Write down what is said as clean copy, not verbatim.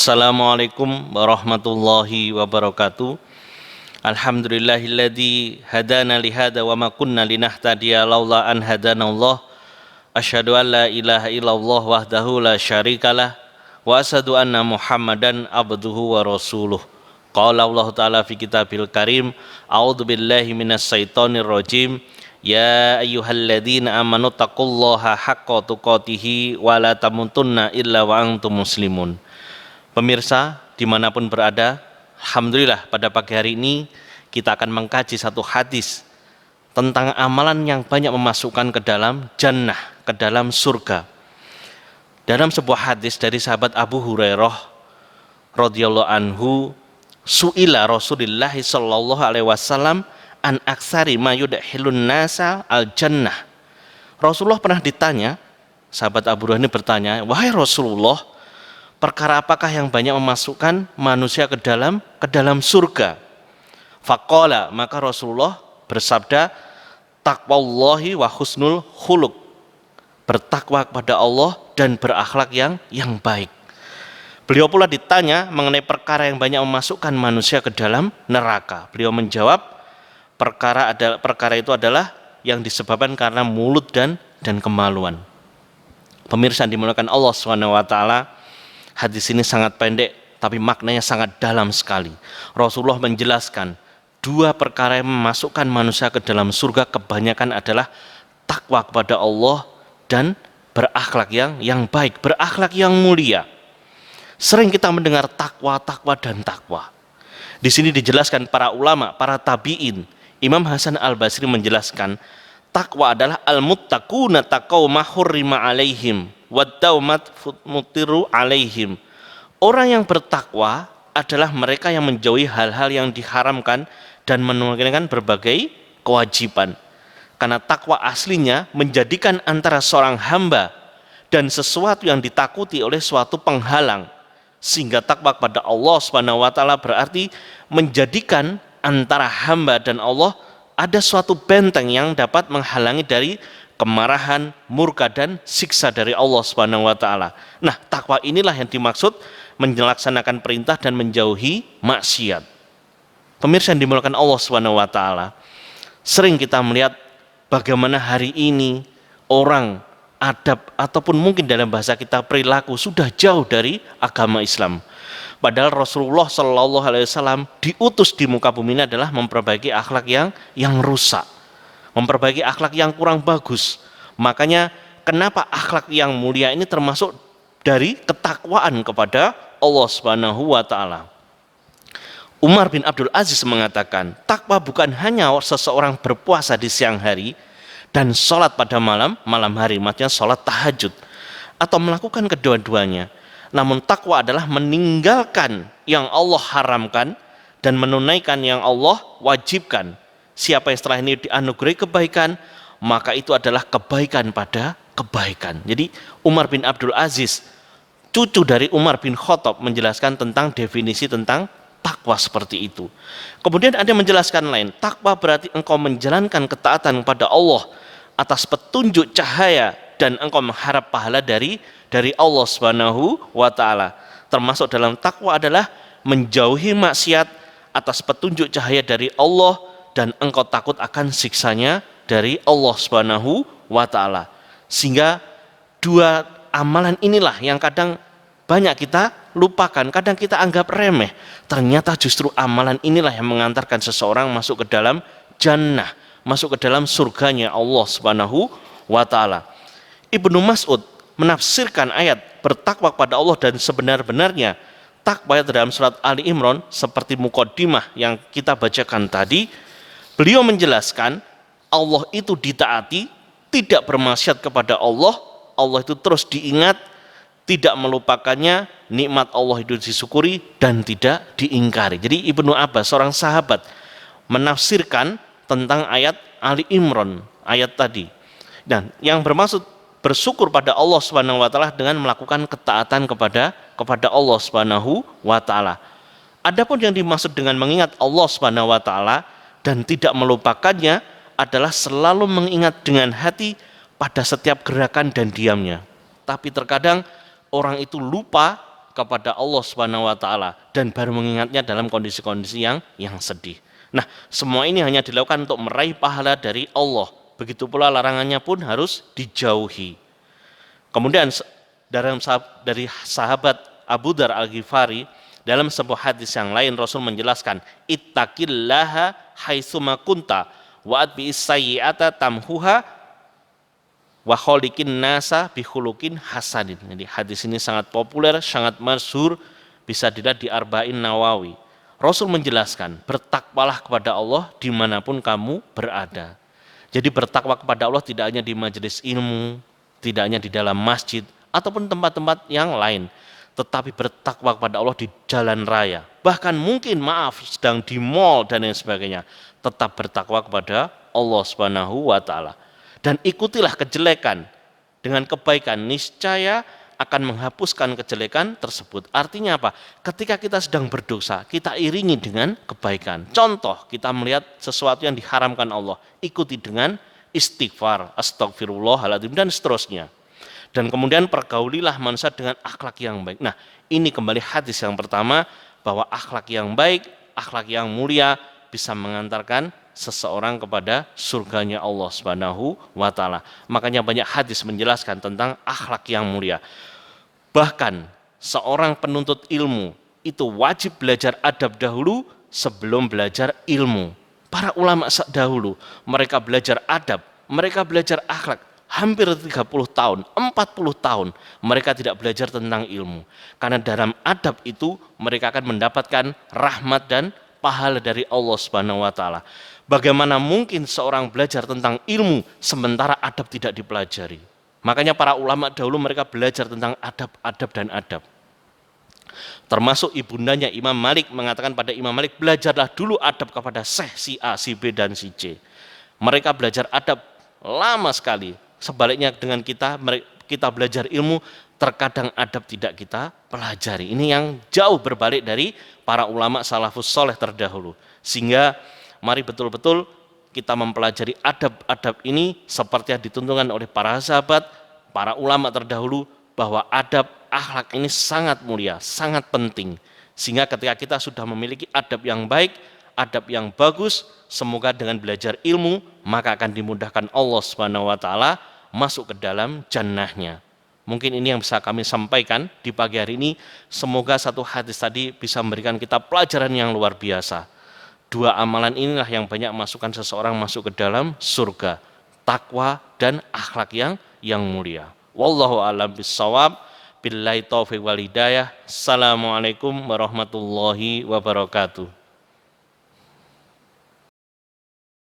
Assalamualaikum warahmatullahi wabarakatuh. Alhamdulillahilladzi hadana lihada wa ma kunna linahtadiya laula an hadanallah. Asyhadu an la ilaha illallah wahdahu la syarikalah wa asyhadu anna Muhammadan abduhu wa rasuluh. Qala Allah Ta'ala fi kitabil karim, a'udzu billahi minas syaitonir rajim. Ya ayyuhalladzina amanu taqullaha haqqa tuqatih wa la tamutunna illa wa antum muslimun. Pemirsa dimanapun berada, alhamdulillah pada pagi hari ini kita akan mengkaji satu hadis tentang amalan yang banyak memasukkan ke dalam jannah, ke dalam surga. Dalam sebuah hadis dari sahabat Abu Hurairah radhiyallahu anhu, su'ila Rasulullah sallallahu alaihi wasallam an aksari ma yudkhilun nasa al jannah. Rasulullah pernah ditanya, sahabat Abu Hurairah ini bertanya, wahai Rasulullah, perkara apakah yang banyak memasukkan manusia ke dalam surga? Faqala, maka Rasulullah bersabda, taqwallahi wa husnul khuluq, bertakwa kepada Allah dan berakhlak yang baik. Beliau pula ditanya mengenai perkara yang banyak memasukkan manusia ke dalam neraka. Beliau menjawab, perkara itu adalah yang disebabkan karena mulut dan kemaluan. Pemirsa yang dimuliakan Allah SWT, hadis ini sangat pendek tapi maknanya sangat dalam sekali. Rasulullah menjelaskan dua perkara yang memasukkan manusia ke dalam surga kebanyakan adalah takwa kepada Allah dan berakhlak yang baik, berakhlak yang mulia. Sering kita mendengar takwa dan takwa. Di sini dijelaskan para ulama, para tabi'in. Imam Hasan Al-Basri menjelaskan takwa adalah al-muttaquna taqawma hurrima alaihim waddaumat mutiru alaihim. Orang yang bertakwa adalah mereka yang menjauhi hal-hal yang diharamkan dan menunaikan berbagai kewajiban. Karena takwa aslinya menjadikan antara seorang hamba dan sesuatu yang ditakuti oleh suatu penghalang. Sehingga takwa kepada Allah SWT berarti menjadikan antara hamba dan Allah ada suatu benteng yang dapat menghalangi dari kemarahan, murka dan siksa dari Allah SWT. Nah, takwa inilah yang dimaksud melaksanakan perintah dan menjauhi maksiat. Pemirsa yang dimuliakan Allah SWT, sering kita melihat bagaimana hari ini orang adab ataupun mungkin dalam bahasa kita perilaku sudah jauh dari agama Islam. Padahal Rasulullah Shallallahu Alaihi Wasallam diutus di muka bumi ini adalah memperbaiki akhlak yang rusak, memperbaiki akhlak yang kurang bagus. Makanya kenapa akhlak yang mulia ini termasuk dari ketakwaan kepada Allah Subhanahu wa taala. Umar bin Abdul Aziz mengatakan, takwa bukan hanya seseorang berpuasa di siang hari dan sholat pada malam hari, maksudnya sholat tahajud atau melakukan kedua-duanya. Namun takwa adalah meninggalkan yang Allah haramkan dan menunaikan yang Allah wajibkan. Siapa yang setelah ini dianugerahi kebaikan, maka itu adalah kebaikan pada kebaikan. Jadi Umar bin Abdul Aziz, cucu dari Umar bin Khattab, menjelaskan tentang definisi tentang takwa seperti itu. Kemudian ada yang menjelaskan lain, takwa berarti engkau menjalankan ketaatan kepada Allah atas petunjuk cahaya dan engkau mengharap pahala dari Allah Subhanahu wa taala. Termasuk dalam takwa adalah menjauhi maksiat atas petunjuk cahaya dari Allah dan engkau takut akan siksanya dari Allah Subhanahu wa taala. Sehingga dua amalan inilah yang kadang banyak kita lupakan, kadang kita anggap remeh. Ternyata justru amalan inilah yang mengantarkan seseorang masuk ke dalam jannah, masuk ke dalam surganya Allah Subhanahu wa taala. Ibnu Mas'ud menafsirkan ayat bertakwa kepada Allah dan sebenar-benarnya takwa dalam surat Ali Imran seperti muqaddimah yang kita bacakan tadi. Beliau menjelaskan Allah itu ditaati, tidak bermaksiat kepada Allah, Allah itu terus diingat, tidak melupakannya, nikmat Allah itu disyukuri dan tidak diingkari. Jadi Ibnu Abbas, seorang sahabat, menafsirkan tentang ayat Ali Imran, ayat tadi. Dan yang bermaksud bersyukur pada Allah Subhanahu wa taala dengan melakukan ketaatan kepada Allah Subhanahu wa taala. Adapun yang dimaksud dengan mengingat Allah Subhanahu wa taala dan tidak melupakannya adalah selalu mengingat dengan hati pada setiap gerakan dan diamnya. Tapi terkadang orang itu lupa kepada Allah Subhanahu wa taala dan baru mengingatnya dalam kondisi-kondisi yang sedih. Nah, semua ini hanya dilakukan untuk meraih pahala dari Allah. Begitu pula larangannya pun harus dijauhi. Kemudian dari sahabat Abu Dzar Al-Ghifari, dalam sebuah hadis yang lain Rasul menjelaskan, ittaqillaha haitsuma kunta wa atbi'is sayyi'ata tamhuha wa khaliqin nasa bi khuluqin hasanin. Jadi hadis ini sangat populer, sangat masyhur, bisa dilihat di Arba'in Nawawi. Rasul menjelaskan, bertakwalah kepada Allah dimanapun kamu berada. Jadi bertakwa kepada Allah tidak hanya di majelis ilmu, tidak hanya di dalam masjid ataupun tempat-tempat yang lain, tetapi bertakwa kepada Allah di jalan raya. Bahkan mungkin sedang di mall dan lain sebagainya, tetap bertakwa kepada Allah Subhanahu wa taala. Dan ikutilah kejelekan dengan kebaikan, niscaya akan menghapuskan kejelekan tersebut. Artinya apa? Ketika kita sedang berdosa, kita iringi dengan kebaikan. Contoh, kita melihat sesuatu yang diharamkan Allah, ikuti dengan istighfar, astagfirullahaladzim, dan seterusnya. Dan kemudian pergaulilah manusia dengan akhlak yang baik. Nah, ini kembali hadis yang pertama, bahwa akhlak yang baik, akhlak yang mulia bisa mengantarkan seseorang kepada surganya Allah Subhanahu wa taala. Makanya banyak hadis menjelaskan tentang akhlak yang mulia. Bahkan seorang penuntut ilmu itu wajib belajar adab dahulu sebelum belajar ilmu. Para ulama dahulu, mereka belajar adab, mereka belajar akhlak, hampir 30 tahun, 40 tahun mereka tidak belajar tentang ilmu. Karena dalam adab itu mereka akan mendapatkan rahmat dan pahala dari Allah Subhanahu wa taala. Bagaimana mungkin seorang belajar tentang ilmu sementara adab tidak dipelajari? Makanya para ulama dahulu mereka belajar tentang adab dan adab. Termasuk ibundanya Imam Malik mengatakan pada Imam Malik, belajarlah dulu adab kepada Syekh si A, si B, dan si C. Mereka belajar adab lama sekali. Sebaliknya dengan kita belajar ilmu, terkadang adab tidak kita pelajari. Ini yang jauh berbalik dari para ulama salafus soleh terdahulu. Sehingga mari betul-betul kita mempelajari adab-adab ini seperti yang dituntunkan oleh para sahabat, para ulama terdahulu, bahwa adab, akhlak ini sangat mulia, sangat penting. Sehingga ketika kita sudah memiliki adab yang baik, adab yang bagus, semoga dengan belajar ilmu, maka akan dimudahkan Allah Subhanahu wa taala masuk ke dalam jannahnya. Mungkin ini yang bisa kami sampaikan di pagi hari ini. Semoga satu hadis tadi bisa memberikan kita pelajaran yang luar biasa. Dua amalan inilah yang banyak masukkan seseorang masuk ke dalam surga, takwa dan akhlak yang mulia. Wallahu a'lam bishawab. Billahi taufiq wal hidayah. Assalamualaikum warahmatullahi wabarakatuh.